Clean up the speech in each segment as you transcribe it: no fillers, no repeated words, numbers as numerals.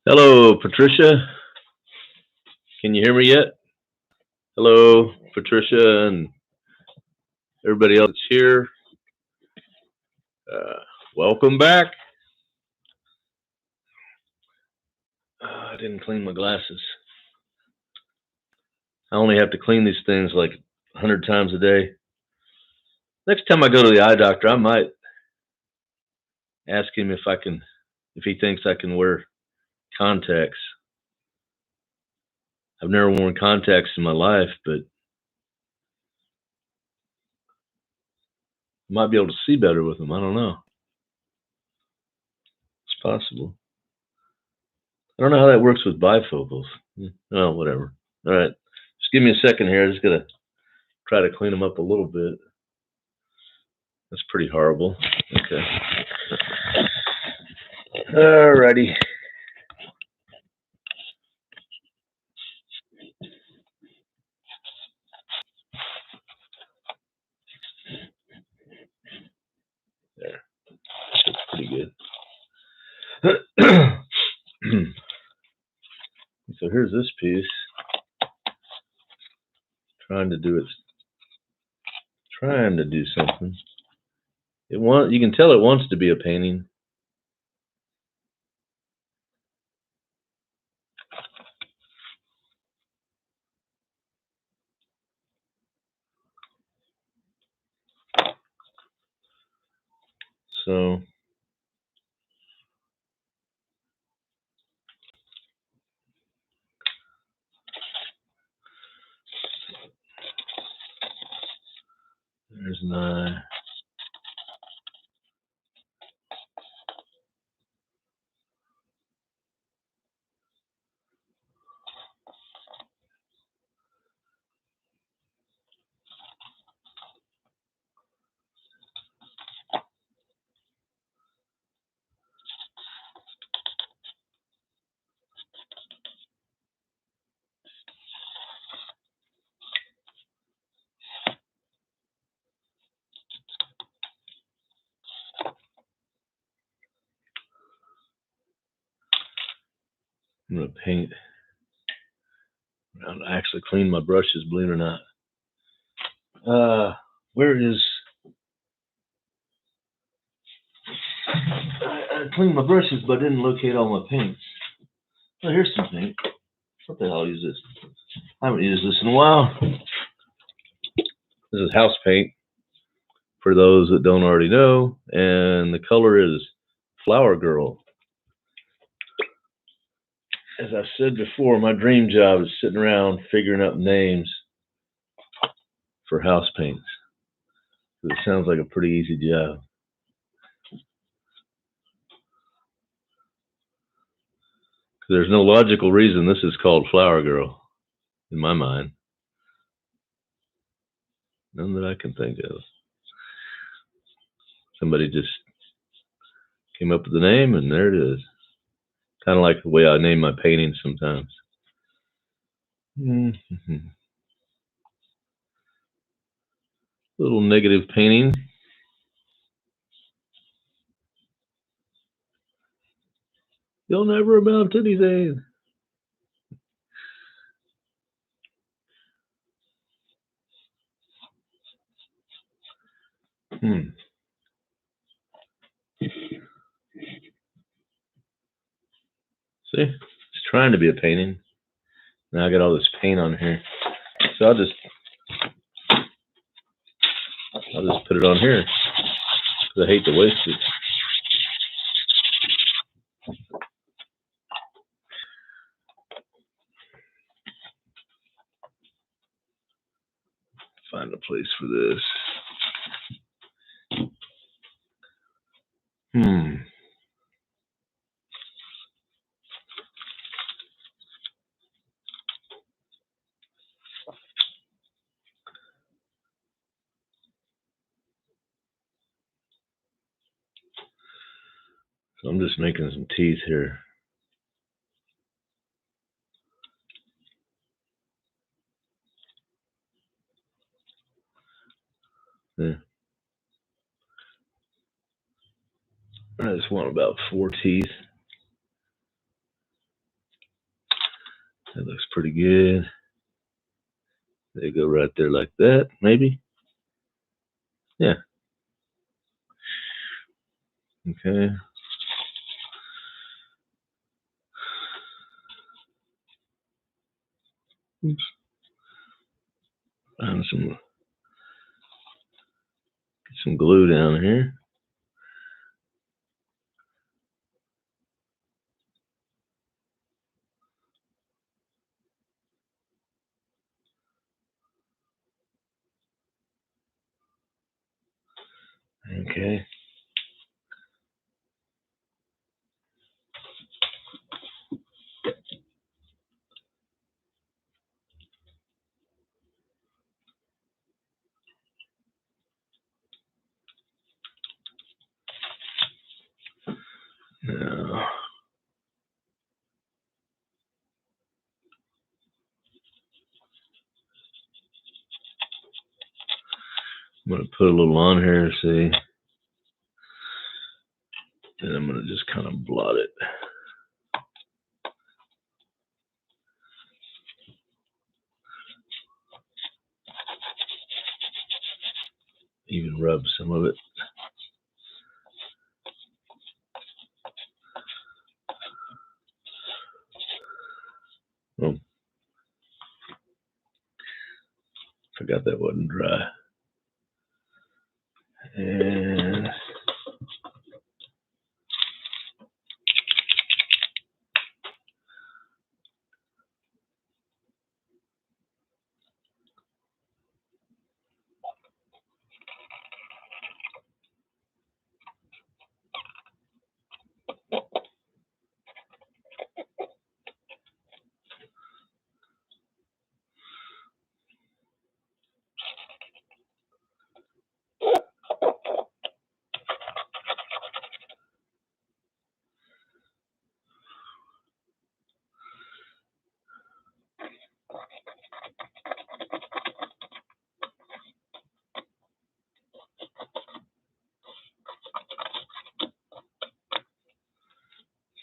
Hello, Patricia. Can you hear me yet? Hello, Patricia, and everybody else that's here. Uh, Welcome back. I didn't clean my glasses. I only have to clean these things like 100 times a day. Next time I go to the eye doctor, I might ask him if he thinks I can wear contacts. I've never worn contacts in my life, but I might be able to see better with them. I don't know. It's possible. I don't know how that works with bifocals. Oh, whatever. All right. Just give me a second here. I just got to try to clean them up a little bit. That's pretty horrible. Okay. Alrighty. There. That's pretty good. So here's this piece. Trying to do something. You can tell it wants to be a painting. So there's my I'm gonna paint. I actually clean my brushes, believe it or not. Where is I cleaned my brushes, but I didn't locate all my paints. Oh, here's some paint. What the hell? I'll use this. I haven't used this in a while. This is house paint, for those that don't already know, and the color is Flower Girl. As I said before, my dream job is sitting around figuring out names for house paints. It sounds like a pretty easy job. There's no logical reason this is called Flower Girl, in my mind. None that I can think of. Somebody just came up with the name, and there it is. Kind of like the way I name my paintings sometimes. Little negative painting. You'll never amount to anything. See, it's trying to be a painting. Now I got all this paint on here, so I'll just put it on here because I hate to waste it. Find a place for this. So I'm just making some teeth here. Yeah. I just want about 4 teeth. That looks pretty good. They go right there like that, maybe. Yeah. Okay. Oops. Found some glue down here. Okay. Now, I'm going to put a little on here, see. And I'm going to just kind of blot it. Even rub some of it. Oh, forgot that wasn't dry. And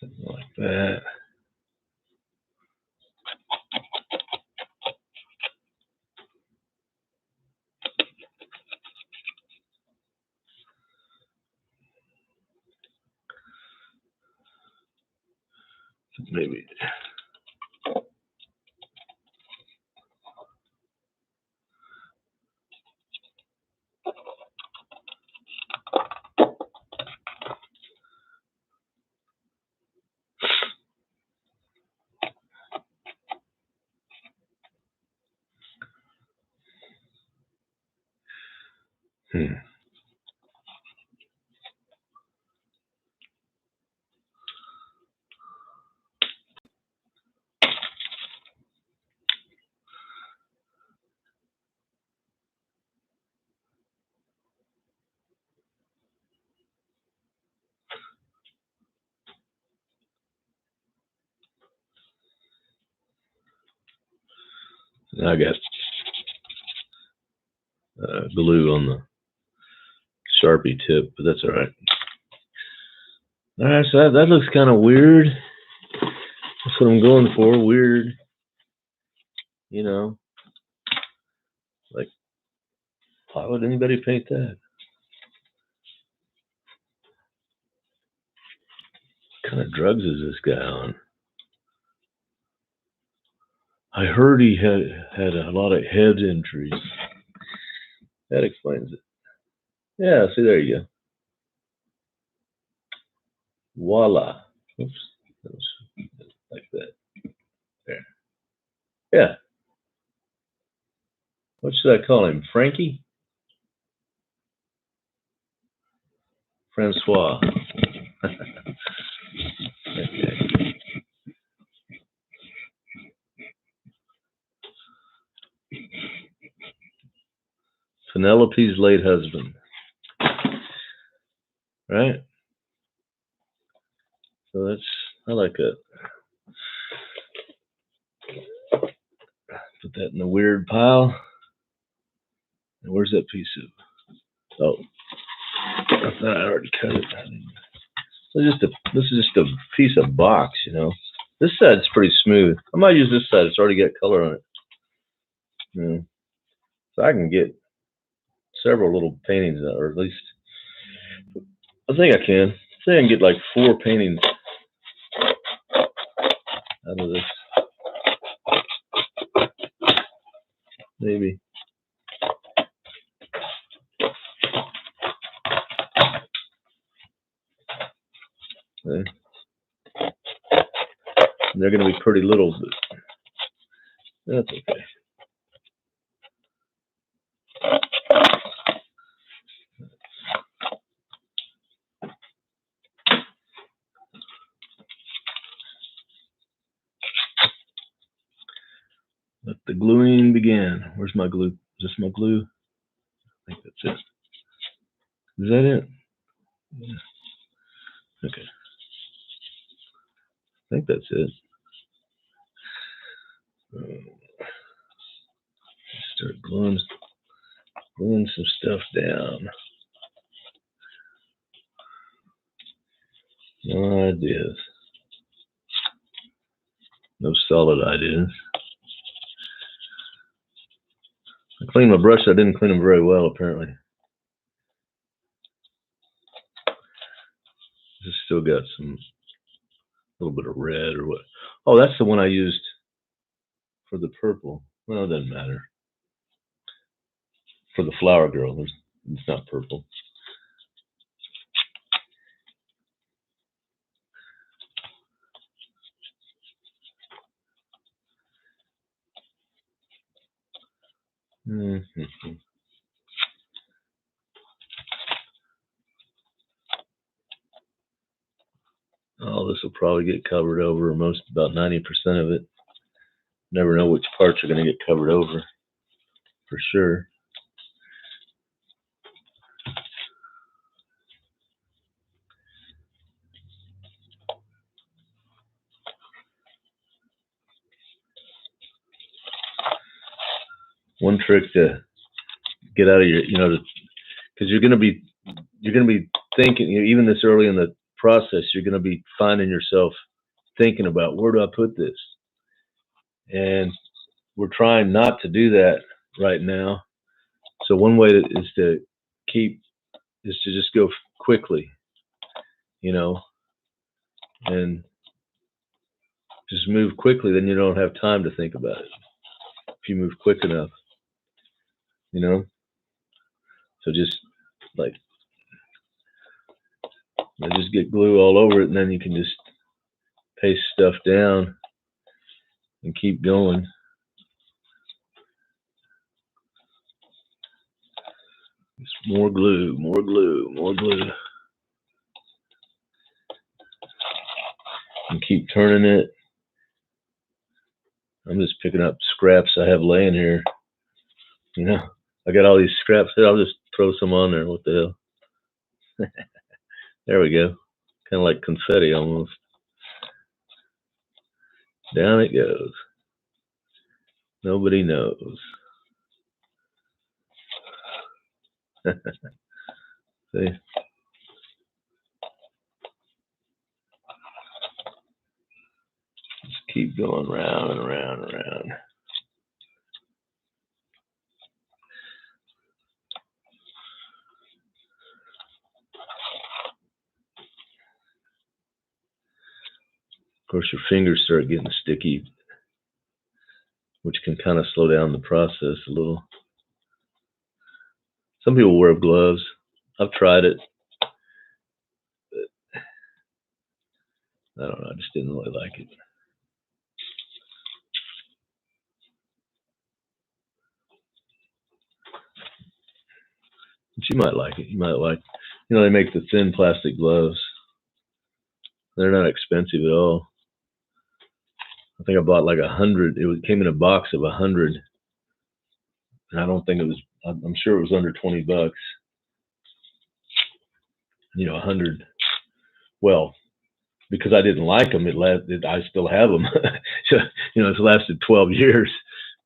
something like that. Maybe. I got glue on the Sharpie tip, but that's all right. All right, so that looks kind of weird. That's what I'm going for, weird. You know, like, why would anybody paint that? What kind of drugs is this guy on? I heard he had a lot of head injuries. That explains it. Yeah, see, there you go. Voila. Oops. That was like that. There. Yeah. What should I call him? Frankie? Francois. Okay. Penelope's late husband. Right? So that's, I like that. Put that in the weird pile. And where's that piece of? Oh, I thought I already cut it. So this is just a piece of box, you know. This side's pretty smooth. I might use this side. It's already got color on it. Yeah. So I can get several little paintings, or at least I think I can. I think I can get like 4 paintings out of this. Maybe. Okay. They're going to be pretty little, but that's okay. Let the gluing begin. Where's my glue? Is this my glue? I think that's it. Is that it? Yeah. Okay. I think that's it. Start gluing some stuff down. No ideas. No solid ideas. I cleaned my brush. I didn't clean them very well, apparently. Just still got some little bit of red or what. Oh, that's the one I used for the purple. Well, it doesn't matter. For the flower girl, it's not purple. Mm-hmm. Oh, this will probably get covered over, about 90% of it. Never know which parts are going to get covered over, for sure. One trick to get out of your, because you're going to be thinking, even this early in the process, you're going to be finding yourself thinking about, where do I put this? And we're trying not to do that right now. So one way is to just go quickly, and just move quickly. Then you don't have time to think about it if you move quick enough, So just like, just get glue all over it, and then you can just paste stuff down and keep going. Just more glue, more glue, more glue. And keep turning it. I'm just picking up scraps I have laying here. I got all these scraps here. I'll just throw some on there. What the hell? There we go. Kind of like confetti almost. Down it goes. Nobody knows. See? Just keep going round and around and around. Of course, your fingers start getting sticky, which can kind of slow down the process a little. Some people wear gloves. I've tried it, but I don't know. I just didn't really like it. But you might like it. You might like, they make the thin plastic gloves. They're not expensive at all. I think I bought like 100. It came in a box of 100, and I don't think it was. I'm sure it was under $20. 100. Well, because I didn't like them, I still have them. So, it's lasted 12 years.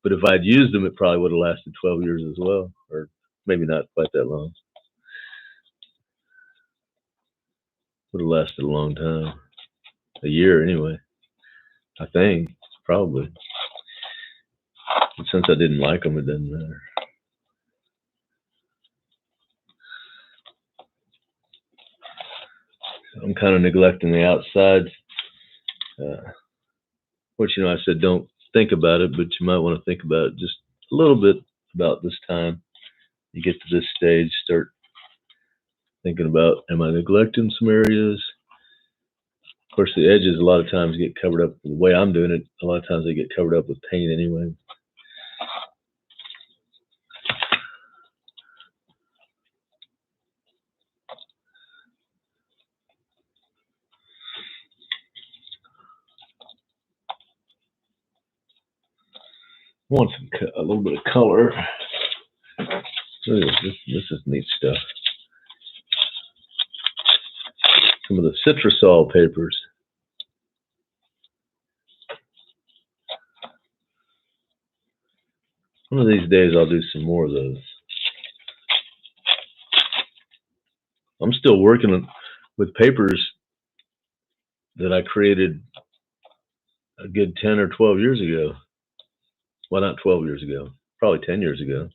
But if I'd used them, it probably would have lasted 12 years as well, or maybe not quite that long. Would have lasted a long time, a year anyway. I think, probably. And since I didn't like them, it doesn't matter. I'm kind of neglecting the outside. Which, you know, I said don't think about it, but you might want to think about it just a little bit about this time. You get to this stage, start thinking about, am I neglecting some areas? Of course, the edges a lot of times get covered up. The way I'm doing it, a lot of times they get covered up with paint anyway. I want a little bit of color. Look at this. This is neat stuff. Some of the citrusol papers. One of these days I'll do some more of those. I'm still working with papers that I created a good 10 or 12 years ago. Well, not 12 years ago, probably 10 years ago.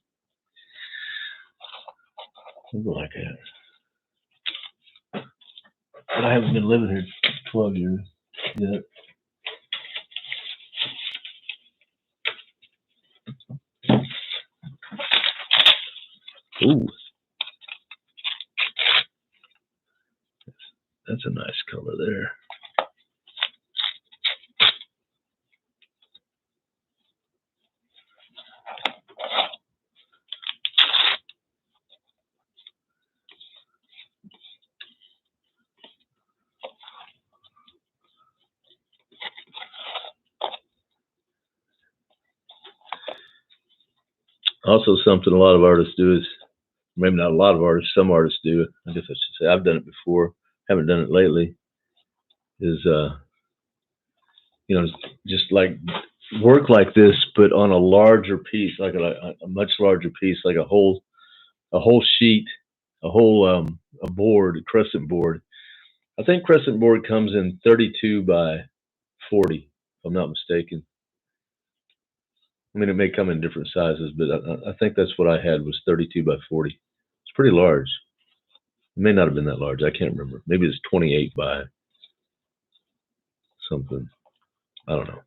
Something like that. But I haven't been living here 12 years yet. Ooh. That's a nice color there. Also, something a lot of artists do is, maybe not a lot of artists, some artists do it. I guess I should say I've done it before, haven't done it lately, is, you know, just like work like this, but on a larger piece, like a much larger piece, like a whole sheet, a whole, a board, a crescent board. I think crescent board comes in 32 by 40, if I'm not mistaken. I mean, it may come in different sizes, but I think that's what I had was 32 by 40. It's pretty large. It may not have been that large. I can't remember. Maybe it's 28 by something. I don't know.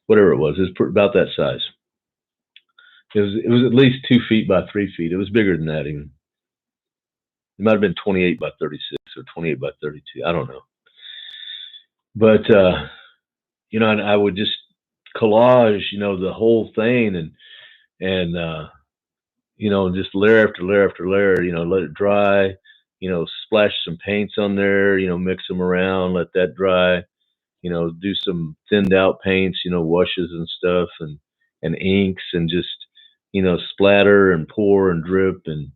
Whatever it was about that size. It was at least 2 feet by 3 feet. It was bigger than that even. It might have been 28 by 36 or 28 by 32. I don't know. But, you know, and I would just collage, you know, the whole thing and you know, just layer after layer after layer, you know, let it dry, you know, splash some paints on there, you know, mix them around, let that dry, you know, do some thinned out paints, you know, washes and stuff and inks and just, you know, splatter and pour and drip and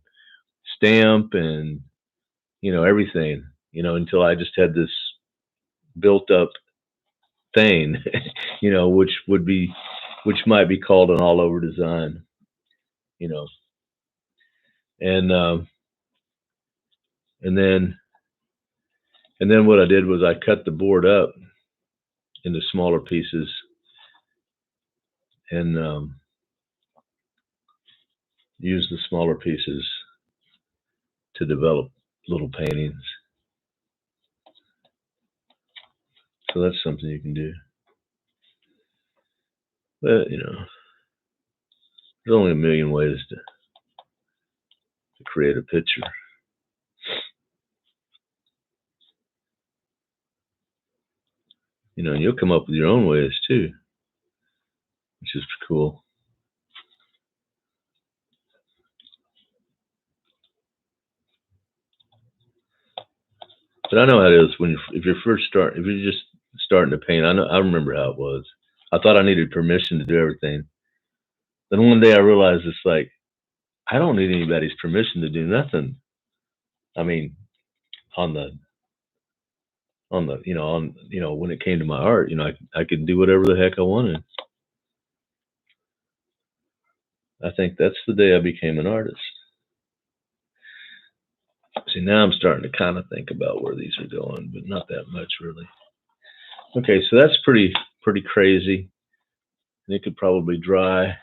stamp and, you know, everything, you know, until I just had this built up thing, you know, which might be called an all over design, you know. And then what I did was I cut the board up into smaller pieces and used the smaller pieces to develop little paintings. So that's something you can do. But, you know, there's only a million ways to create a picture. You know, and you'll come up with your own ways too, which is cool. But I know how it is when if you're just starting to paint. I remember how it was. I thought I needed permission to do everything. Then one day I realized it's like I don't need anybody's permission to do nothing. I mean, on the you know when it came to my art, you know, I could do whatever the heck I wanted. I think that's the day I became an artist. See, now I'm starting to kind of think about where these are going, but not that much really. Okay, so that's pretty pretty crazy. And it could probably dry.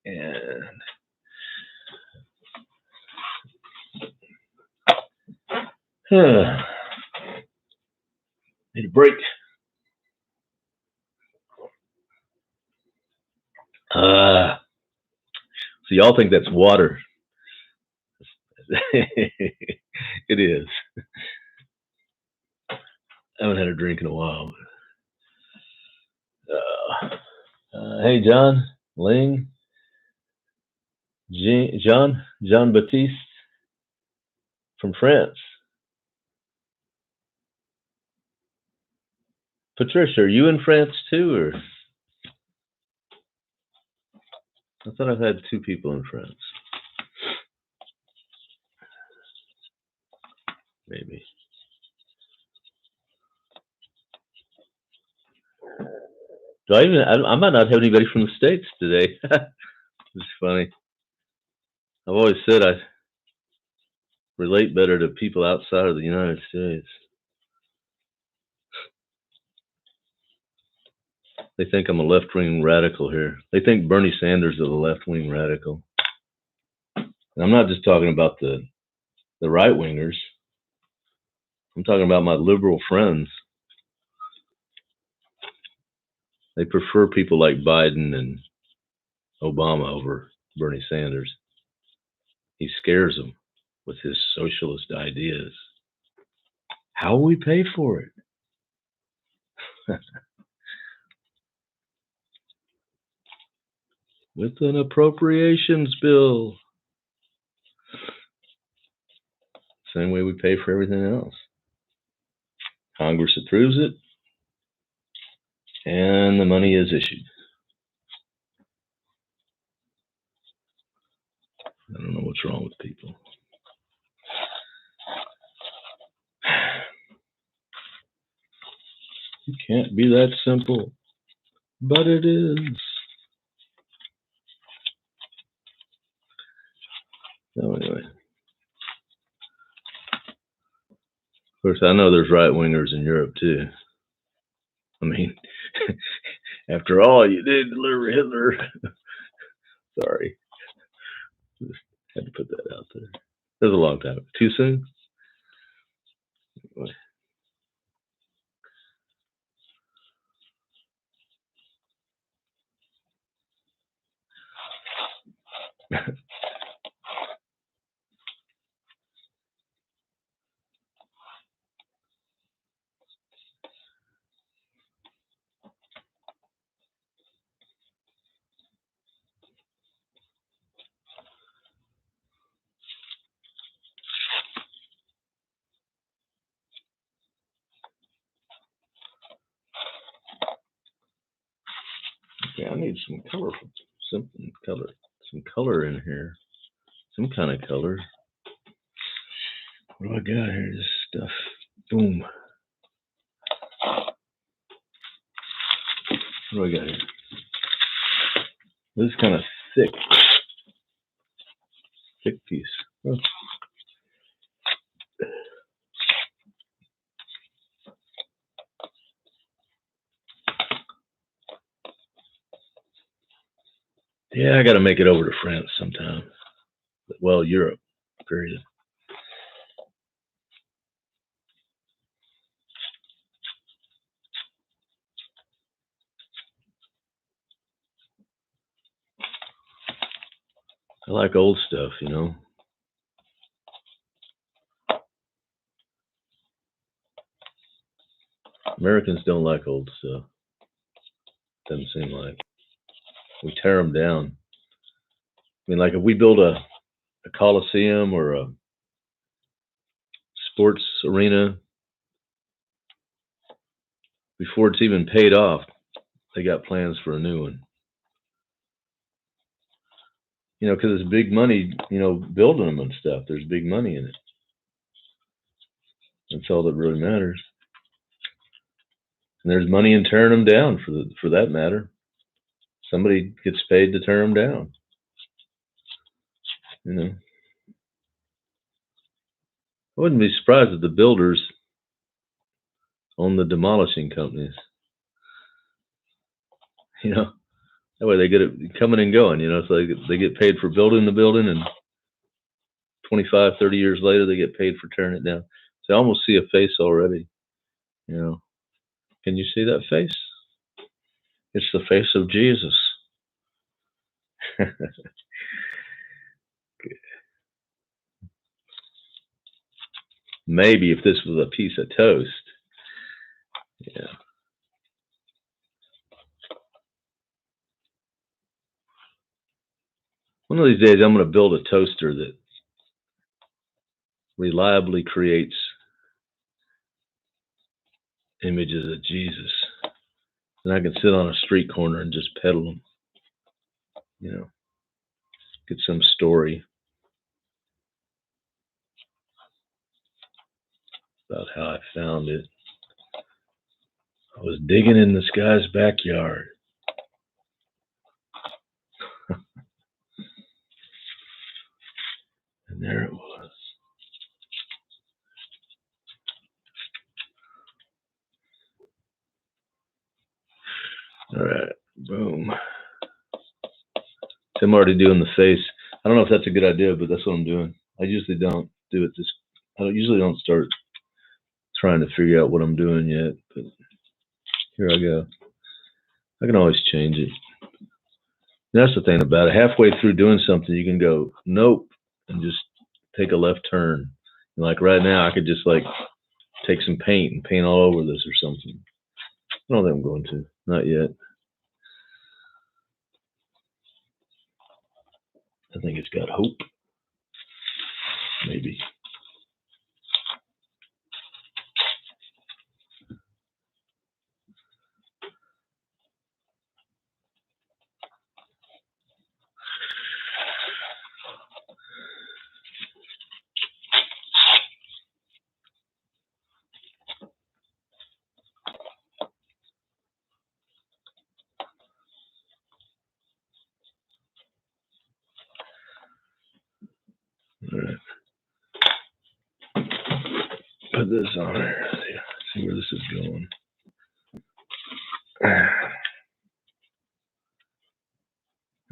And need a break. So y'all think that's water. It is. I haven't had a drink in a while. Hey, John, Ling, John Baptiste from France. Patricia, are you in France too, or? I thought I've had 2 people in France. Maybe. I might not have anybody from the States today. It's funny. I've always said I relate better to people outside of the United States. They think I'm a left-wing radical here. They think Bernie Sanders is a left-wing radical. And I'm not just talking about the right-wingers. I'm talking about my liberal friends. They prefer people like Biden and Obama over Bernie Sanders. He scares them with his socialist ideas. How will we pay for it? With an appropriations bill. Same way we pay for everything else. Congress approves it, and the money is issued. I don't know what's wrong with people. It can't be that simple, but it is. So anyway, of course, I know there's right-wingers in Europe too. I mean, after all, you did deliver Hitler. Sorry, just had to put that out there. That was a long time. Too soon? Anyway. Okay, I need some color in here. Some kind of color. What do I got here? This stuff. Boom. What do I got here? This is kind of thick piece. Oh. Yeah, I got to make it over to France sometime. Well, Europe, period. I like old stuff, you know. Americans don't like old stuff. Doesn't seem like. We tear them down. I mean, like if we build a coliseum or a sports arena, before it's even paid off, they got plans for a new one. You know, because it's big money, you know, building them and stuff. There's big money in it. That's all that really matters. And there's money in tearing them down for that matter. Somebody gets paid to tear them down. You know, I wouldn't be surprised if the builders own the demolishing companies. You know, that way they get it coming and going. You know, so they get paid for building the building, and 25, 30 years later, they get paid for tearing it down. So I almost see a face already. You know, can you see that face? It's the face of Jesus. Maybe if this was a piece of toast. Yeah. One of these days, I'm going to build a toaster that reliably creates images of Jesus. And I can sit on a street corner and just peddle them. You know, get some story about how I found it. I was digging in this guy's backyard. And there it was. All right, boom. I'm already doing the face. I don't know if that's a good idea, but that's what I'm doing. I usually don't do it this. I usually don't start trying to figure out what I'm doing yet, but here I go. I can always change it. That's the thing about it. Halfway through doing something, you can go, nope, and just take a left turn. And like right now, I could just like take some paint and paint all over this or something. I don't think I'm going to. Not yet. I think it's got hope. Maybe. All right. Put this on there. See where this is going.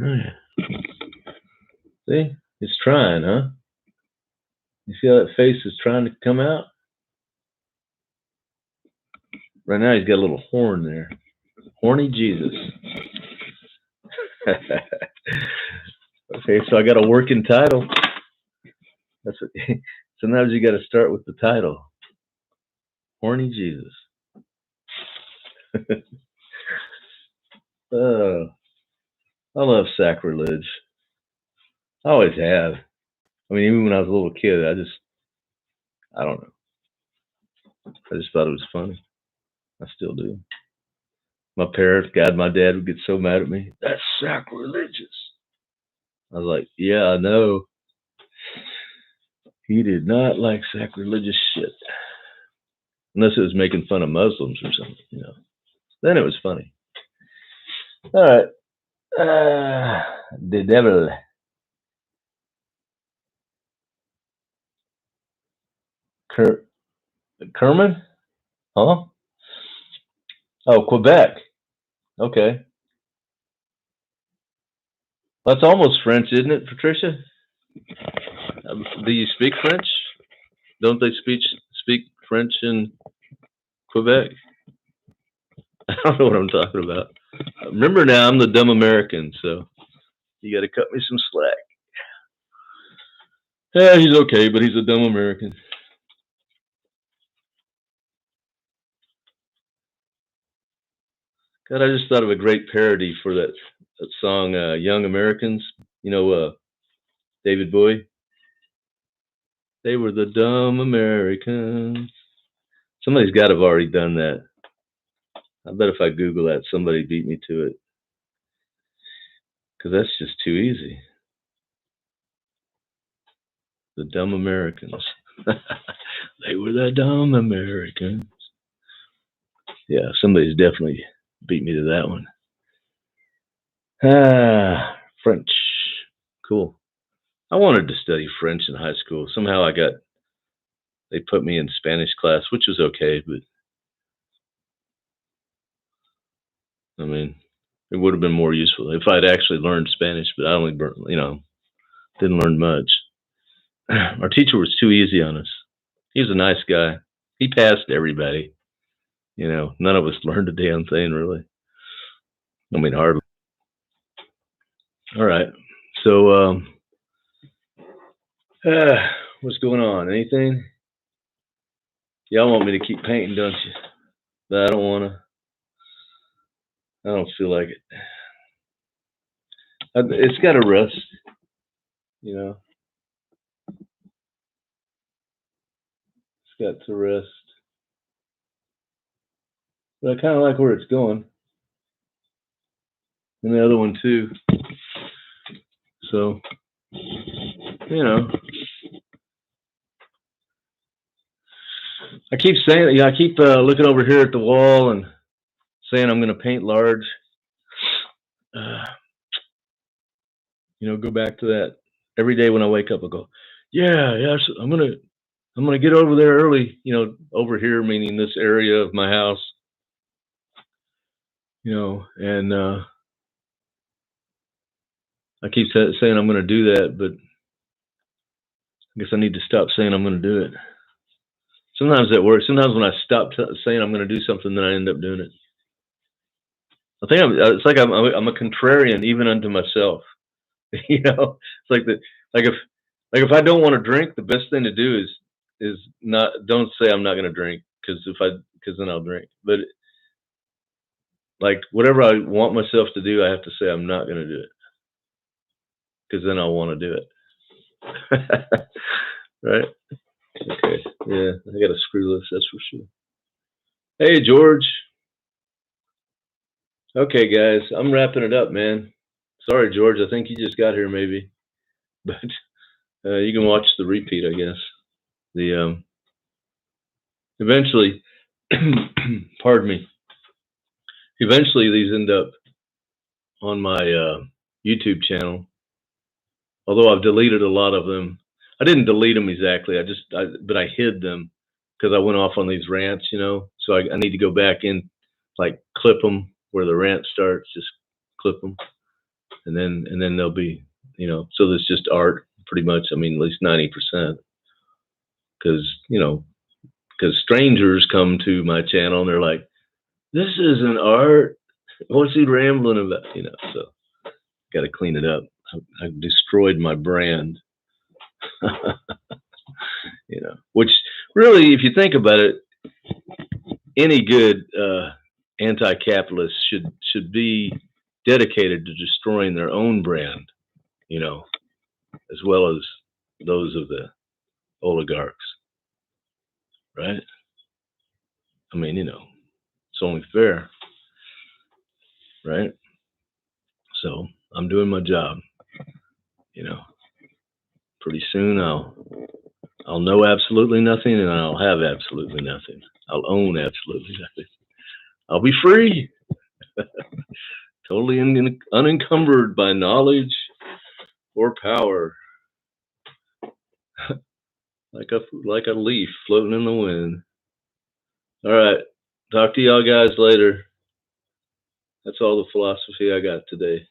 Oh, yeah. See? It's trying, huh? You see how that face is trying to come out? Right now he's got a little horn there. Horny Jesus. Okay, so I got a working title. That's what, sometimes you got to start with the title. Horny Jesus. Oh, I love sacrilege. I always have. I mean, even when I was a little kid, I don't know. I just thought it was funny. I still do. My parents, God, my dad would get so mad at me. That's sacrilegious. I was like, yeah, I know. He did not like sacrilegious shit. Unless it was making fun of Muslims or something, you know. Then it was funny. All right. The devil. Kerman? Huh? Oh, Quebec. Okay. That's almost French, isn't it, Patricia? Do you speak French? Don't they speak French in Quebec? I don't know what I'm talking about. Remember now, I'm the dumb American, so you got to cut me some slack. Yeah, he's okay, but he's a dumb American. God, I just thought of a great parody for that song, "Young Americans." You know, David Bowie. They were the dumb Americans. Somebody's got to have already done that. I bet if I Google that, somebody beat me to it. Because that's just too easy. The dumb Americans. They were the dumb Americans. Yeah, somebody's definitely beat me to that one. French. Cool. I wanted to study French in high school. Somehow they put me in Spanish class, which was okay, but I mean, it would have been more useful if I'd actually learned Spanish, but I only, didn't learn much. Our teacher was too easy on us. He was a nice guy. He passed everybody. None of us learned a damn thing, really. I mean, hardly. All right. So, what's going on? Anything? Y'all want me to keep painting, don't you? But I don't want to. I don't feel like it. It's got to rest, you know. It's got to rest. But I kind of like where it's going. And the other one too. So, I keep saying, I keep looking over here at the wall and saying I'm going to paint large. Go back to that. Every day when I wake up, I go, yeah, I'm gonna get over there early. Over here meaning this area of my house. And I keep saying I'm going to do that, but I guess I need to stop saying I'm going to do it. Sometimes that works. Sometimes when I stop saying I'm going to do something, then I end up doing it. I think it's like I'm a contrarian even unto myself. It's like that. Like if I don't want to drink, the best thing to do is don't say I'm not going to drink because then I'll drink. But like whatever I want myself to do, I have to say I'm not going to do it because then I'll want to do it. Right? Okay. Yeah, I got a screw loose, that's for sure. Hey, George. Okay, guys, I'm wrapping it up, man. Sorry, George. I think you just got here, maybe, but you can watch the repeat, I guess. Eventually, pardon me. Eventually, these end up on my YouTube channel. Although I've deleted a lot of them. I didn't delete them exactly. But I hid them because I went off on these rants, So I need to go back in, like clip them where the rant starts, just clip them, and then they'll be, So there's just art, pretty much. I mean, at least 90%, because strangers come to my channel and they're like, "This isn't art. What's he rambling about?" So got to clean it up. I destroyed my brand. Which really, if you think about it, any good anti-capitalist should be dedicated to destroying their own brand, as well as those of the oligarchs, right? I mean, it's only fair, right? So I'm doing my job. Pretty soon I'll know absolutely nothing, and I'll have absolutely nothing. I'll own absolutely nothing. I'll be free, totally unencumbered by knowledge or power, like a leaf floating in the wind. All right, talk to y'all guys later. That's all the philosophy I got today.